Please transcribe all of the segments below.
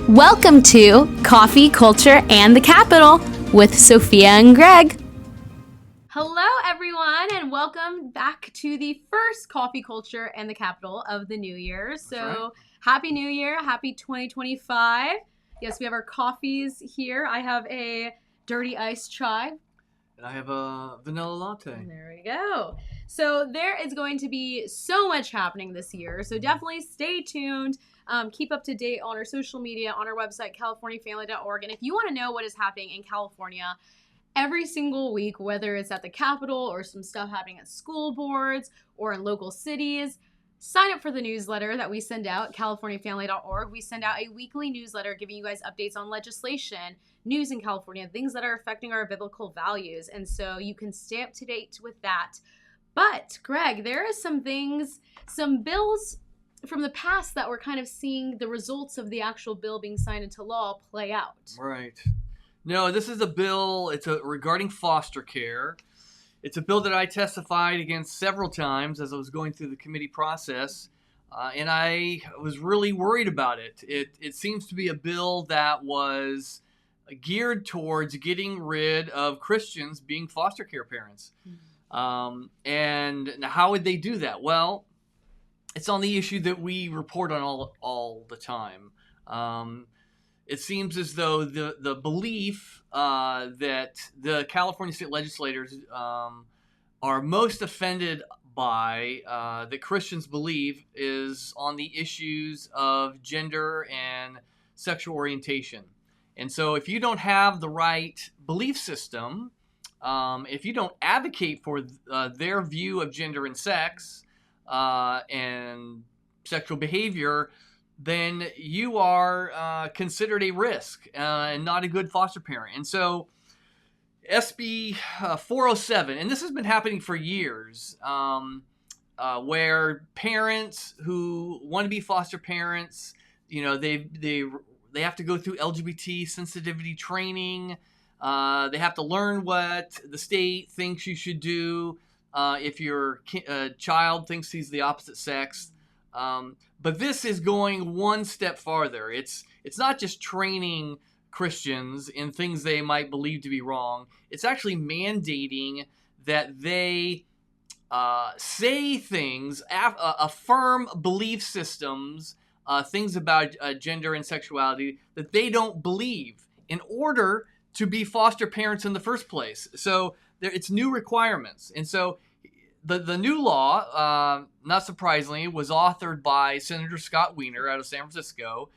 Welcome to Coffee, Culture, and the Capital with Sophia and Greg. Hello, everyone, and welcome back to the first Coffee, Culture, and the Capital of the new year. So, Happy New Year. Happy 2025. Yes, we have our coffees here. I have a dirty iced chai. And I have a vanilla latte. And there we go. So there is going to be so much happening this year. So definitely stay tuned. Keep up to date on our social media, on our website, californiafamily.org. And if you want to know what is happening in California every single week, whether it's at the Capitol or some stuff happening at school boards or in local cities, sign up for the newsletter that we send out, californiafamily.org. We send out a weekly newsletter giving you guys updates on legislation, news in California, things that are affecting our biblical values. And so you can stay up to date with that. But, Greg, there are some things, some bills from the past that we're kind of seeing the results of the actual bill being signed into law play out. Right. No, this is a bill, regarding foster care. It's a bill that I testified against several times as I was going through the committee process, and I was really worried about it. It seems to be a bill that was geared towards getting rid of Christians being foster care parents. And how would they do that? Well, it's on the issue that we report on all the time. It seems as though the belief that the California state legislators are most offended by, that Christians believe, is on the issues of gender and sexual orientation. And so if you don't have the right belief system, if you don't advocate for their view of gender and sex and sexual behavior, then you are considered a risk and not a good foster parent. And so SB 407, and this has been happening for years, where parents who want to be foster parents, you know, they have to go through LGBT sensitivity training. They have to learn what the state thinks you should do if your child thinks he's the opposite sex. But this is going one step farther. It's not just training Christians in things they might believe to be wrong. It's actually mandating that they say things, affirm belief systems, things about gender and sexuality that they don't believe in order to be foster parents in the first place. So it's new requirements. And so the new law, not surprisingly, was authored by Senator Scott Wiener out of San Francisco.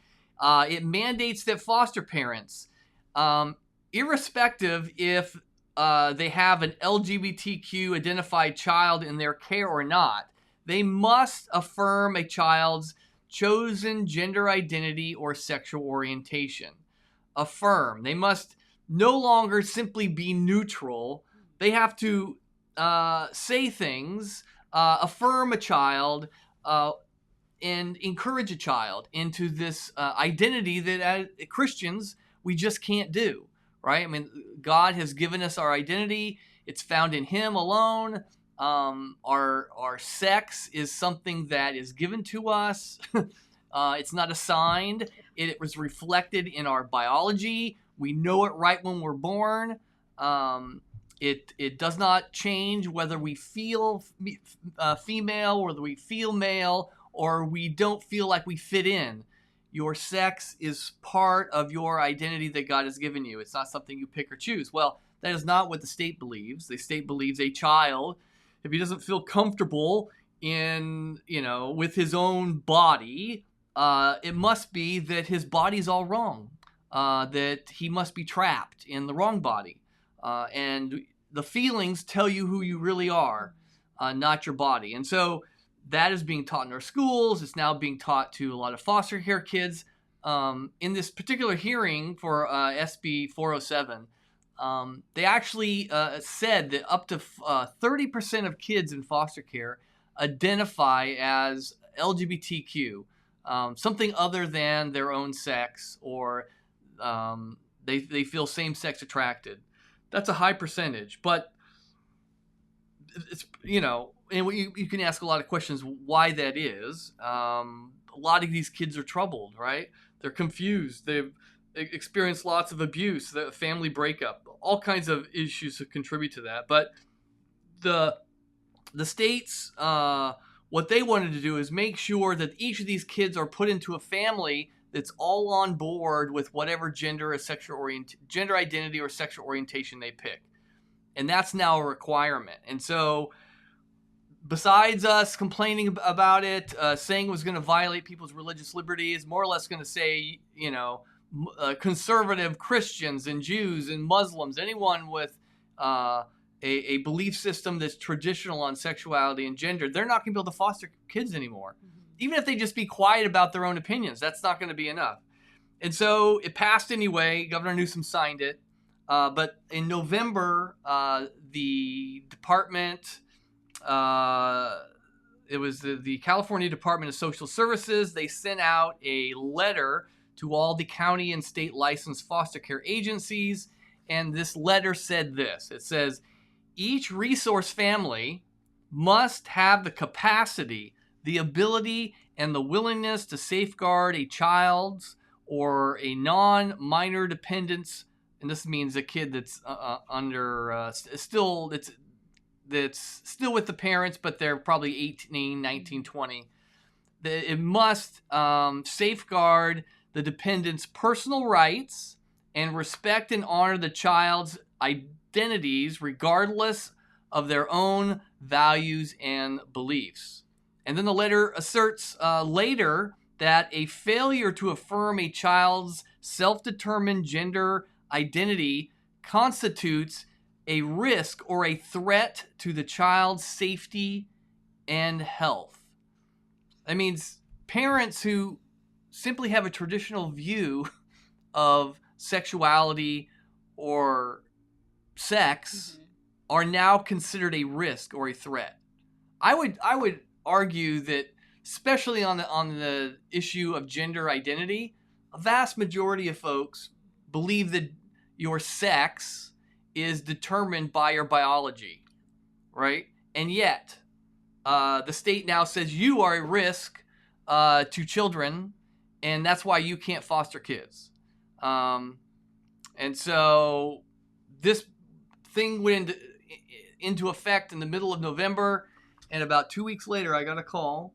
It mandates that foster parents, irrespective if they have an LGBTQ-identified child in their care or not, they must affirm a child's chosen gender identity or sexual orientation. Affirm. They must no longer simply be neutral. They have to say things, affirm a child, and encourage a child into this identity that as Christians we just can't do, right? I mean, God has given us our identity. It's found in Him alone. Our sex is something that is given to us. It's not assigned. It was reflected in our biology. We know it right when we're born. It does not change whether we feel female or whether we feel male or we don't feel like we fit in. Your sex is part of your identity that God has given you. It's not something you pick or choose. Well, that is not what the state believes. The state believes a child, if he doesn't feel comfortable in, with his own body, it must be that his body's all wrong, that he must be trapped in the wrong body. And the feelings tell you who you really are, not your body. And so that is being taught in our schools. It's now being taught to a lot of foster care kids. In this particular hearing for SB 407, they actually said that up to 30% of kids in foster care identify as LGBTQ, something other than their own sex, or they feel same-sex attracted. That's a high percentage, but it's, and you can ask a lot of questions why that is. A lot of these kids are troubled, right? They're confused. They've experienced lots of abuse, the family breakup, all kinds of issues that contribute to that. But the states, what they wanted to do is make sure that each of these kids are put into a family that's all on board with whatever gender identity or sexual orientation they pick. And that's now a requirement. And so besides us complaining about it, saying it was going to violate people's religious liberties, more or less going to say, conservative Christians and Jews and Muslims, anyone with a belief system that's traditional on sexuality and gender, they're not going to be able to foster kids anymore. Mm-hmm. Even if they just be quiet about their own opinions, that's not going to be enough. And so it passed anyway. Governor Newsom signed it. But in November, the department, it was the California Department of Social Services, they sent out a letter to all the county and state licensed foster care agencies. And this letter said this. It says, each resource family must have the capacity, the ability, and the willingness to safeguard a child's or a non-minor dependent's, and this means a kid that's still with the parents, but they're probably 18, 19, 20. It must safeguard the dependent's personal rights and respect and honor the child's identities regardless of their own values and beliefs. And then the letter asserts later that a failure to affirm a child's self-determined gender identity constitutes a risk or a threat to the child's safety and health. That means parents who simply have a traditional view of sexuality or sex are now considered a risk or a threat. I would argue that, especially on the issue of gender identity, a vast majority of folks believe that your sex is determined by your biology, right? And yet, the state now says you are a risk to children, and that's why you can't foster kids. And so this thing went into effect in the middle of November, and about 2 weeks later, I got a call,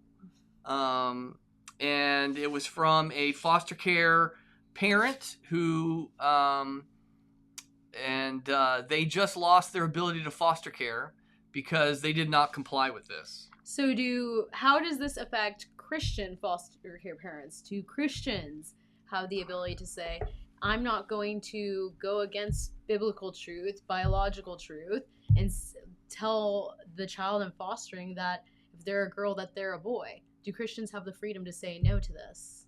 and it was from a foster care parent who, they just lost their ability to foster care because they did not comply with this. So how does this affect Christian foster care parents? Do Christians have the ability to say, I'm not going to go against biblical truth, biological truth, and tell the child I'm fostering that if they're a girl, that they're a boy? Do Christians have the freedom to say no to this?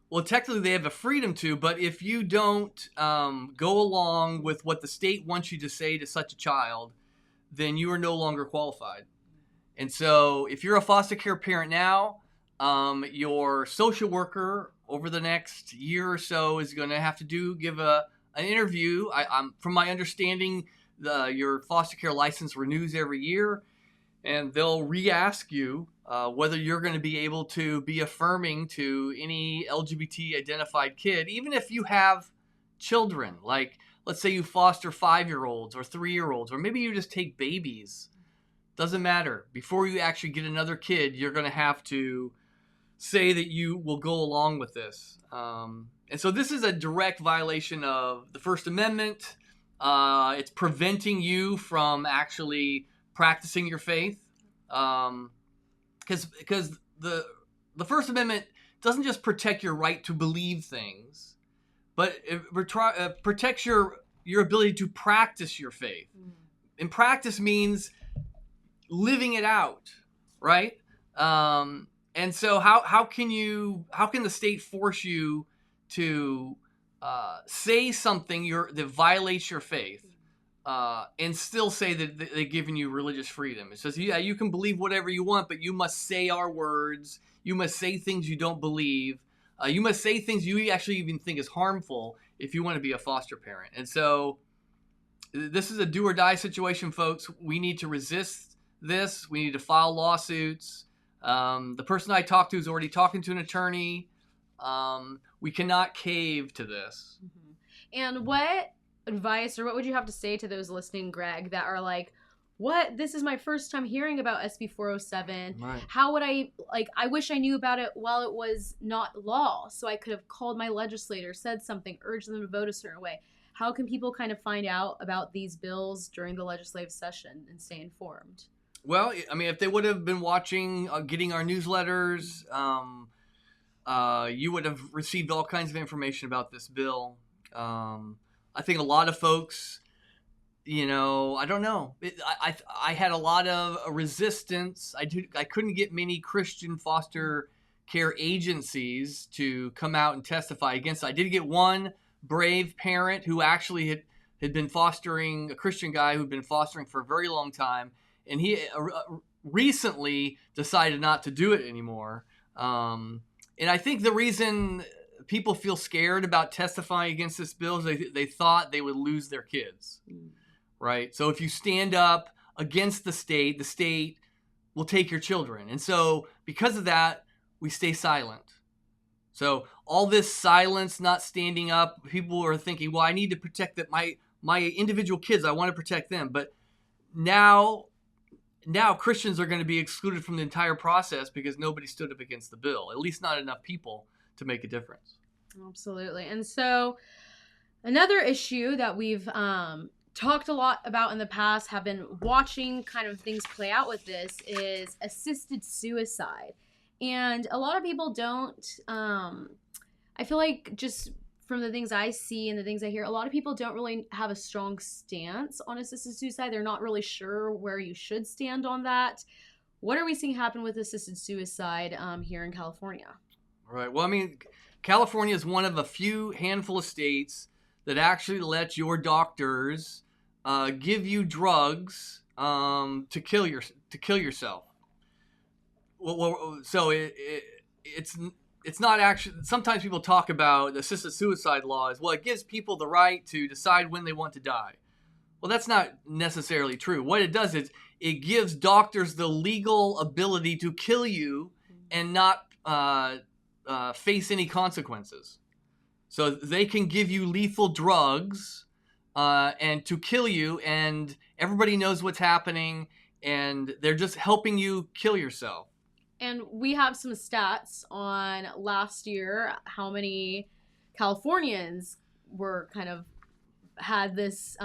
Well, technically they have the freedom to, but if you don't go along with what the state wants you to say to such a child, then you are no longer qualified. And so if you're a foster care parent now, your social worker over the next year or so is going to have to give an interview. From my understanding, your foster care license renews every year, and they'll re-ask you whether you're going to be able to be affirming to any LGBT-identified kid, even if you have children. Like, let's say you foster 5-year-olds or 3-year-olds, or maybe you just take babies. Doesn't matter. Before you actually get another kid, you're going to have to say that you will go along with this. And so this is a direct violation of the First Amendment. It's preventing you from actually practicing your faith. Because the First Amendment doesn't just protect your right to believe things, but it protects your ability to practice your faith. And practice means living it out, right? And so how can the state force you to say something that violates your faith and still say that they're giving you religious freedom? It says, yeah, you can believe whatever you want, but you must say our words. You must say things you don't believe. You must say things you actually even think is harmful if you want to be a foster parent. And so this is a do or die situation, folks. We need to resist this. We need to file lawsuits. The person I talked to is already talking to an attorney. We cannot cave to this. And what advice or what would you have to say to those listening, Greg, that are like, what? This is my first time hearing about SB 407. Right. How would I wish I knew about it while it was not law, so I could have called my legislator, said something, urged them to vote a certain way. How can people kind of find out about these bills during the legislative session and stay informed? Well, I mean, if they would have been watching, getting our newsletters, you would have received all kinds of information about this bill. I think a lot of folks, I don't know. I had a lot of resistance. I couldn't get many Christian foster care agencies to come out and testify against it. I did get one brave parent who actually had been fostering, a Christian guy who'd been fostering for a very long time, and he recently decided not to do it anymore. And I think the reason people feel scared about testifying against this bill is they thought they would lose their kids, right? So if you stand up against the state will take your children. And so because of that, we stay silent. So all this silence, not standing up, people are thinking, well, I need to protect my individual kids. I want to protect them. But now Christians are going to be excluded from the entire process because nobody stood up against the bill, at least not enough people to make a difference. Absolutely. And so another issue that we've talked a lot about in the past, have been watching kind of things play out with this, is assisted suicide. And a lot of people don't, I feel like just from the things I see and the things I hear, a lot of people don't really have a strong stance on assisted suicide. They're not really sure where you should stand on that. What are we seeing happen with assisted suicide here in California? Right. Well, I mean, California is one of a few handful of states that actually let your doctors give you drugs to kill yourself. Well, so it's not actually. Sometimes people talk about assisted suicide laws. Well, it gives people the right to decide when they want to die. Well, that's not necessarily true. What it does is it gives doctors the legal ability to kill you and not face any consequences. So they can give you lethal drugs and to kill you, and everybody knows what's happening, and they're just helping you kill yourself. And we have some stats on last year, how many Californians were kind of had this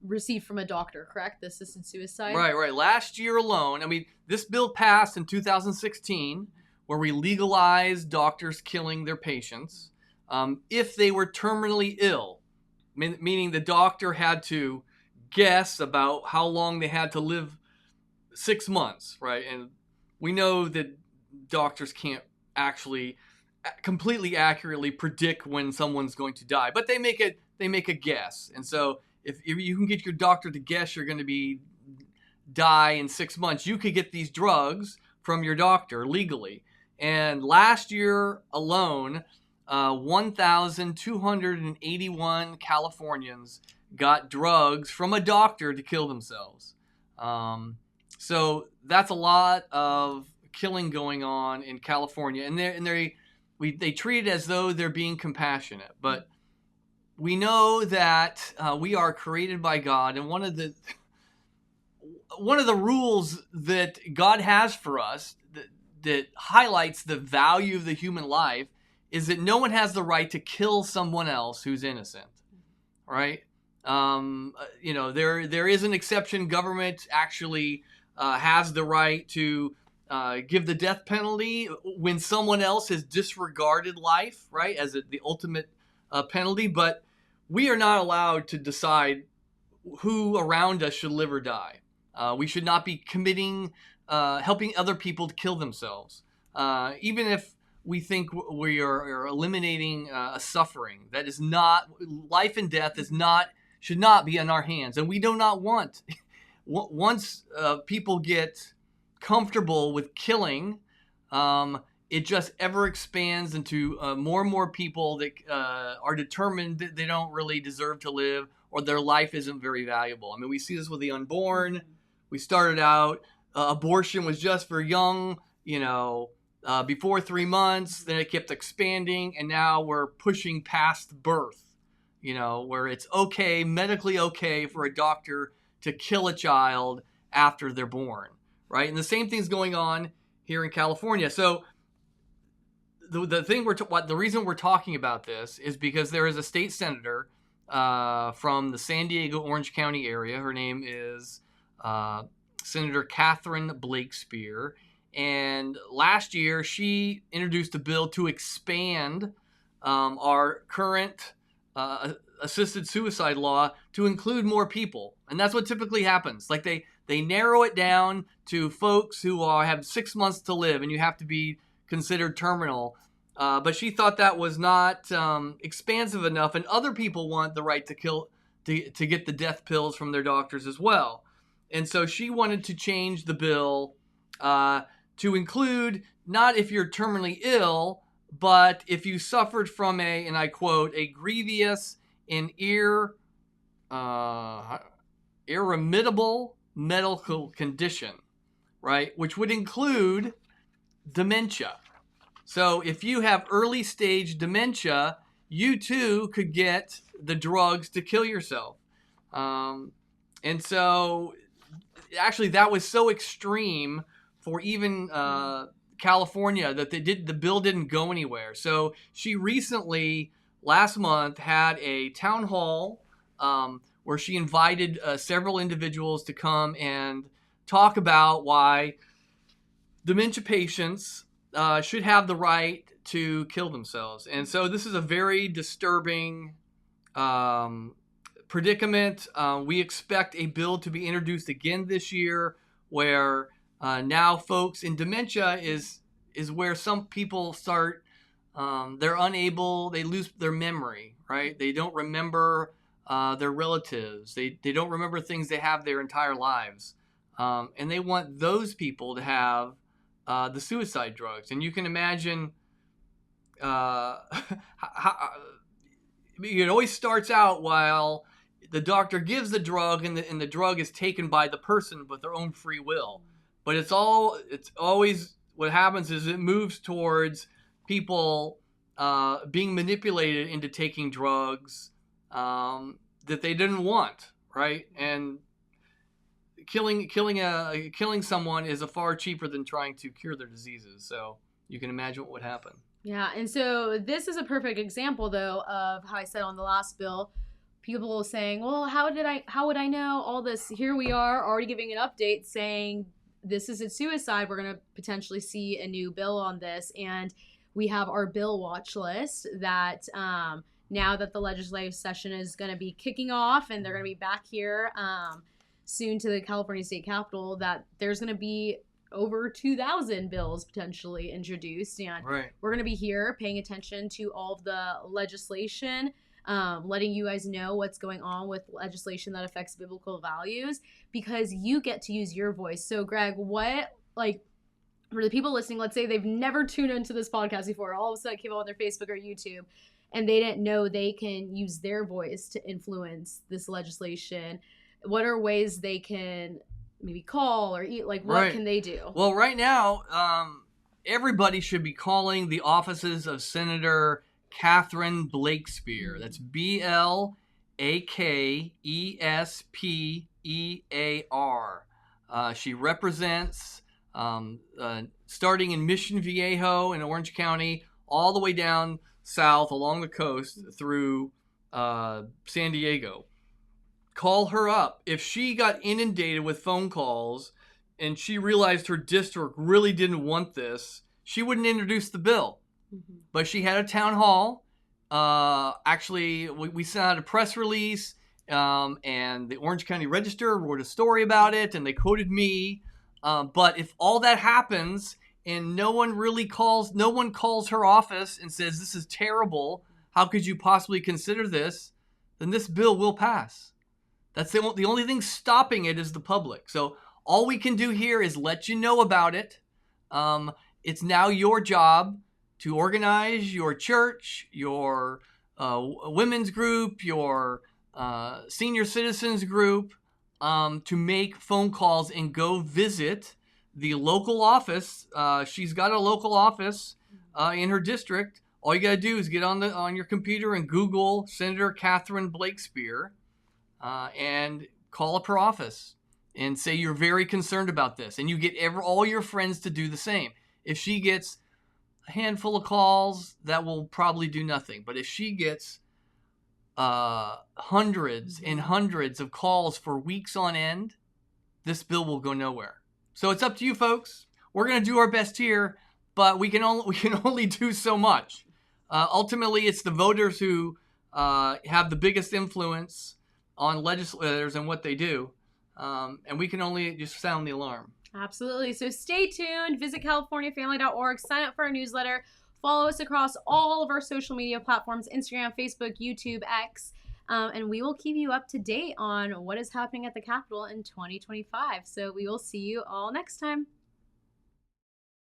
received from a doctor, correct? The assisted suicide? Right. Last year alone, I mean, this bill passed in 2016, where we legalized doctors killing their patients if they were terminally ill, meaning the doctor had to guess about how long they had to live, 6 months, right? And we know that doctors can't actually completely accurately predict when someone's going to die, but they make a guess. And so if you can get your doctor to guess you're going to die in 6 months, you could get these drugs from your doctor legally. And last year alone, 1,281 Californians got drugs from a doctor to kill themselves. So that's a lot of killing going on in California, and they treat it as though they're being compassionate. But we know that we are created by God, and one of the rules that God has for us that highlights the value of the human life is that no one has the right to kill someone else who's innocent, right? There is an exception. Government actually has the right to give the death penalty when someone else has disregarded life, right, as the ultimate penalty. But we are not allowed to decide who around us should live or die. We should not be helping other people to kill themselves, even if we think we are eliminating a suffering. That is not, life and death should not be in our hands, and we do not want. Once people get comfortable with killing, it just ever expands into more and more people that are determined that they don't really deserve to live, or their life isn't very valuable. I mean, we see this with the unborn. We started out, abortion was just for young, before 3 months, then it kept expanding, and now we're pushing past birth, where it's okay, medically okay for a doctor to kill a child after they're born, right? And the same thing's going on here in California. So the reason we're talking about this is because there is a state senator from the San Diego Orange County area. Her name is Senator Catherine Blakespear. And last year, she introduced a bill to expand our current assisted suicide law to include more people. And that's what typically happens. Like they narrow it down to folks who have 6 months to live, and you have to be considered terminal. But she thought that was not expansive enough, and other people want the right to get the death pills from their doctors as well. And so she wanted to change the bill to include not if you're terminally ill, but if you suffered from and I quote, a grievous and irremediable medical condition, right? Which would include dementia. So if you have early stage dementia, you too could get the drugs to kill yourself. And so actually that was so extreme for even California that the bill didn't go anywhere. So she recently, last month, had a town hall where she invited several individuals to come and talk about why dementia patients should have the right to kill themselves. And so this is a very disturbing predicament. We expect a bill to be introduced again this year where now folks in dementia is where some people start, they lose their memory, right? They don't remember their relatives. They don't remember things they have their entire lives. And they want those people to have the suicide drugs. And you can imagine how it always starts out while the doctor gives the drug and the drug is taken by the person with their own free will. But it's always what happens is it moves towards people being manipulated into taking drugs that they didn't want, right? And killing someone is far cheaper than trying to cure their diseases. So you can imagine what would happen. Yeah, and so this is a perfect example, though, of how I said on the last bill, people saying, well, how would I know all this? Here we are already giving an update saying this is a suicide. We're going to potentially see a new bill on this. And we have our bill watch list that now that the legislative session is going to be kicking off and they're going to be back here soon to the California State Capitol, that there's going to be over 2,000 bills potentially introduced. And we're going to be here paying attention to all of the legislation, letting you guys know what's going on with legislation that affects biblical values, because you get to use your voice. So Greg, what, like, for the people listening, let's say they've never tuned into this podcast before, all of a sudden it came out on their Facebook or YouTube, and they didn't know they can use their voice to influence this legislation. What are ways they can maybe call or eat? Like, what can they do? Well, right now, everybody should be calling the offices of Senator Catherine Blakespear. That's Blakespear. She represents, starting in Mission Viejo in Orange County, all the way down south along the coast through San Diego. Call her up. If she got inundated with phone calls and she realized her district really didn't want this, she wouldn't introduce the bill. Mm-hmm. But she had a town hall. Actually, we sent out a press release, and the Orange County Register wrote a story about it, and they quoted me. But if all that happens and no one calls her office and says, this is terrible, how could you possibly consider this, then this bill will pass. That's the only thing stopping it is the public. So all we can do here is let you know about it. It's now your job to organize your church, your women's group, your senior citizens group, to make phone calls and go visit the local office. She's got a local office in her district. All you got to do is get on your computer and Google Senator Catherine Blakespear and call up her office and say you're very concerned about this. And you get all your friends to do the same. If she gets a handful of calls, that will probably do nothing. But if she gets hundreds and hundreds of calls for weeks on end, this bill will go nowhere. So it's up to you, folks. We're going to do our best here, but we can only do so much. Ultimately, it's the voters who have the biggest influence on legislators and what they do, and we can only just sound the alarm. Absolutely. So stay tuned. Visit CaliforniaFamily.org. Sign up for our newsletter. Follow us across all of our social media platforms, Instagram, Facebook, YouTube, X. And we will keep you up to date on what is happening at the Capitol in 2025. So we will see you all next time.